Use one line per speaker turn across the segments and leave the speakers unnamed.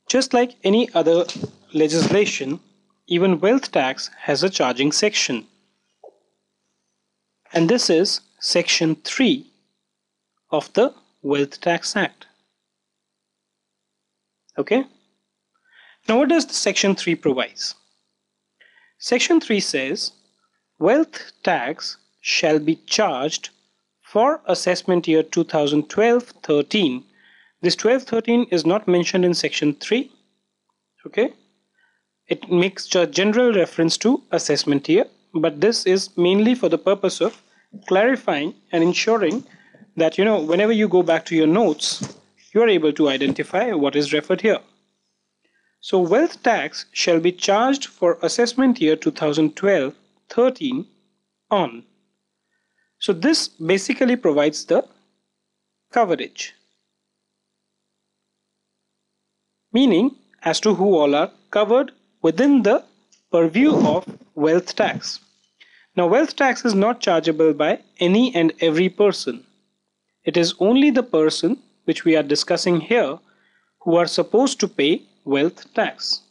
Just like any other legislation, even wealth tax has a charging section. And this is Section 3 of the Wealth Tax Act. Okay? Now what does the Section 3 provides? Section 3 says, wealth tax shall be charged for assessment year 2012-13. This 12-13 is not mentioned in Section 3. Okay? It makes a general reference to assessment year, but this is mainly for the purpose of clarifying and ensuring that whenever you go back to your notes, you are able to identify what is referred here. So wealth tax shall be charged for assessment year 2012-13 on. So this basically provides the coverage, meaning as to who all are covered within the purview of wealth tax. Now wealth tax is not chargeable by any and every person. It is only the person which we are discussing here who are supposed to pay wealth tax.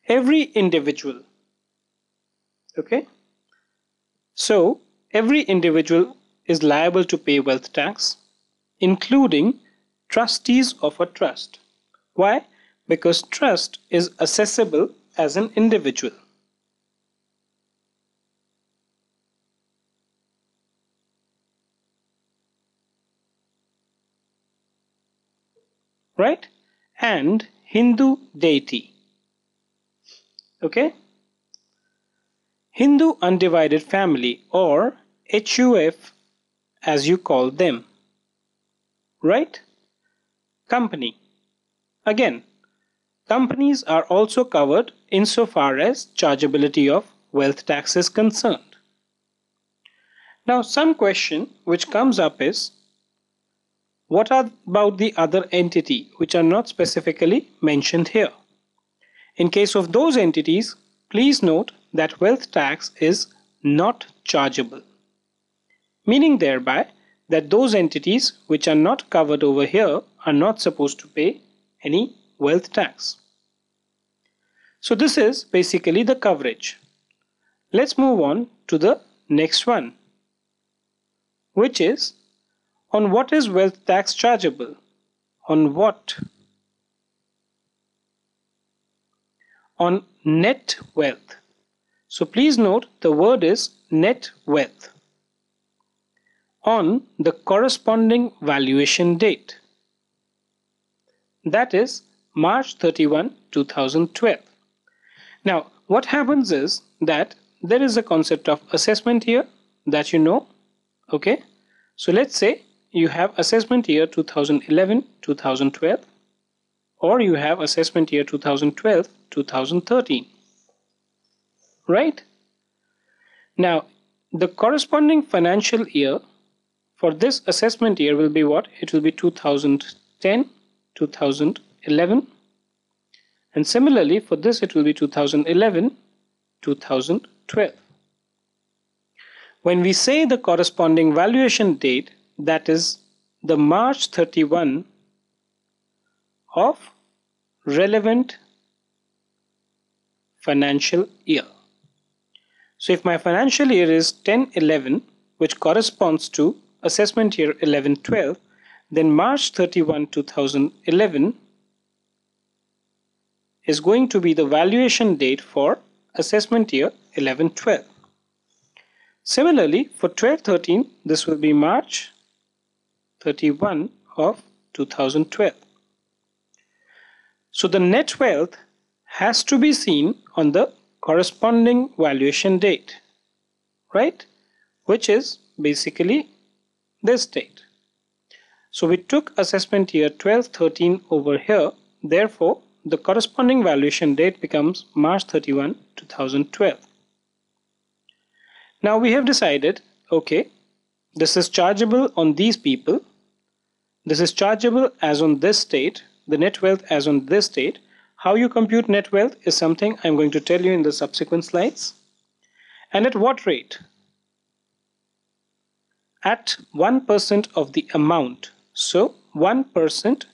Every individual. Okay? So every individual is liable to pay wealth tax, including trustees of a trust. Why? Because trust is assessable as an individual. Right? And Hindu deity. Okay? Hindu undivided family, or HUF as you call them. Right? Company. Again, companies are also covered insofar as chargeability of wealth tax is concerned. Now some question which comes up is, what about the other entity which are not specifically mentioned here? In case of those entities, please note that wealth tax is not chargeable, meaning thereby that those entities which are not covered over here are not supposed to pay any wealth tax. So this is basically the coverage. Let's move on to the next one, which is, on what is wealth tax chargeable? On what? On net wealth. So please note the word is net wealth. On the corresponding valuation date. That is March 31, 2012. Now what happens is that there is a concept of assessment here that you know. Okay. So let's say you have assessment year 2011-2012, or you have assessment year 2012-2013. Right? Now the corresponding financial year for this assessment year will be what? It will be 2010-2011, and similarly for this it will be 2011-2012. When we say the corresponding valuation date, that is the March 31 of relevant financial year. So if my financial year is 10-11, which corresponds to assessment year 11-12, then March 31, 2011 is going to be the valuation date for assessment year 11-12. Similarly, for 12-13, this will be March 31 of 2012. So the net wealth has to be seen on the corresponding valuation date, right? Which is basically this date. So we took assessment year 12-13 over here. Therefore, the corresponding valuation date becomes March 31, 2012. Now we have decided, okay, this is chargeable on these people. This is chargeable as on this date, the net wealth as on this date. How you compute net wealth is something I'm going to tell you in the subsequent slides. And at what rate? At 1% of the amount. So 1%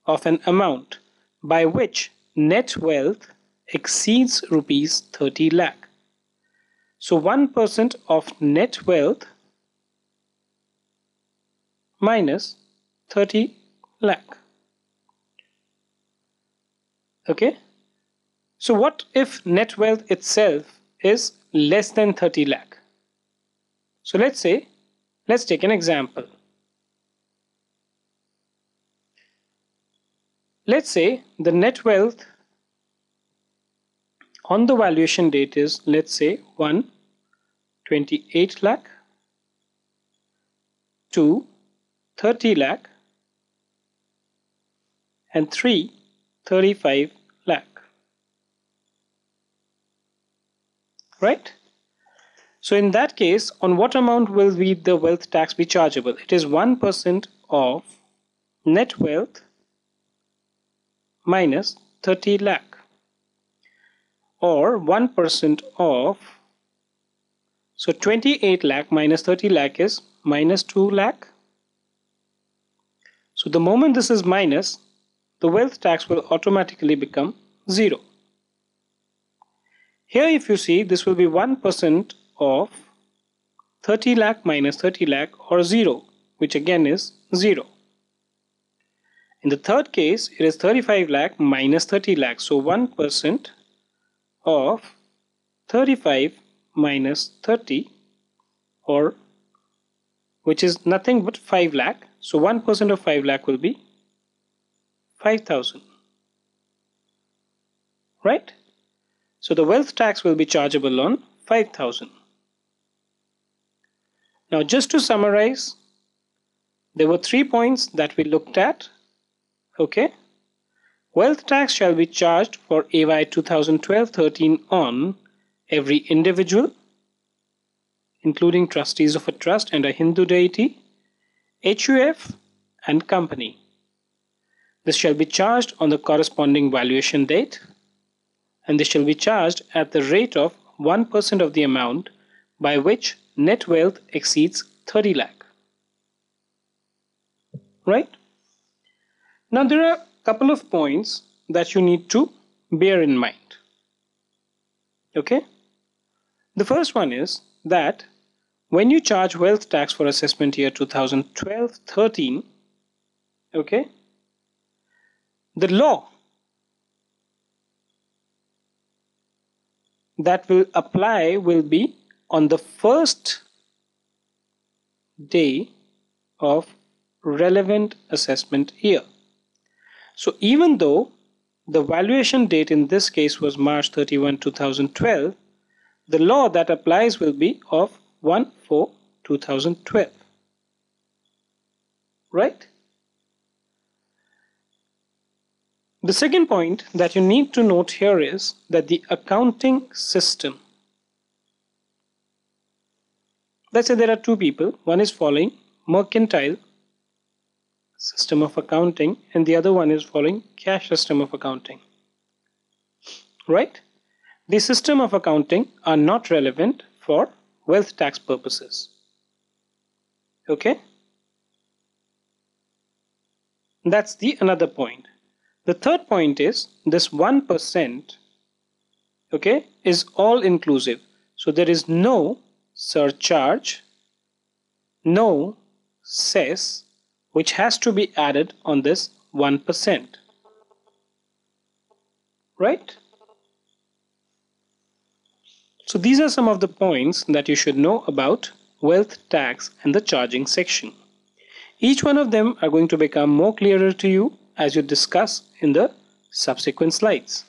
of an amount. by which net wealth exceeds rupees 30 lakh. So 1% of net wealth minus 30 lakh. Okay. So what if net wealth itself is less than 30 lakh? So let's take an example. Let's say the net wealth on the valuation date is, let's say, 1, 28 lakh, 2, 30 lakh, and 3, 35 lakh. Right? So in that case, on what amount will the wealth tax be chargeable? It is 1% of net wealth minus 30 lakh, or 1% of, so 28 lakh minus 30 lakh is minus 2 lakh. So the moment this is minus, the wealth tax will automatically become 0. Here if you see, this will be 1% of 30 lakh minus 30 lakh, or 0, which again is 0. In the third case, it is 35 lakh minus 30 lakh. So 1% of 35 minus 30, or which is nothing but 5 lakh. So 1% of 5 lakh will be 5,000. Right? So the wealth tax will be chargeable on 5,000. Now just to summarize, there were 3 points that we looked at. Okay. Wealth tax shall be charged for AY 2012-13 on every individual, including trustees of a trust and a Hindu deity, HUF and company. This shall be charged on the corresponding valuation date, and this shall be charged at the rate of 1% of the amount by which net wealth exceeds 30 lakh. Right? Now there are a couple of points that you need to bear in mind. Okay? The first one is that when you charge wealth tax for assessment year 2012-13, okay, the law that will apply will be on the first day of relevant assessment year. So even though the valuation date in this case was March 31, 2012, the law that applies will be of 1/4/2012. Right? The second point that you need to note here is that the accounting system, let's say there are two people, one is following mercantile system of accounting and the other one is following cash system of accounting. Right? The system of accounting are not relevant for wealth tax purposes. Okay? That's the another point. The third point is this 1%, okay, is all inclusive. So there is no surcharge, no cess, which has to be added on this 1%. Right? So these are some of the points that you should know about wealth tax and the charging section. Each one of them are going to become more clearer to you as you discuss in the subsequent slides.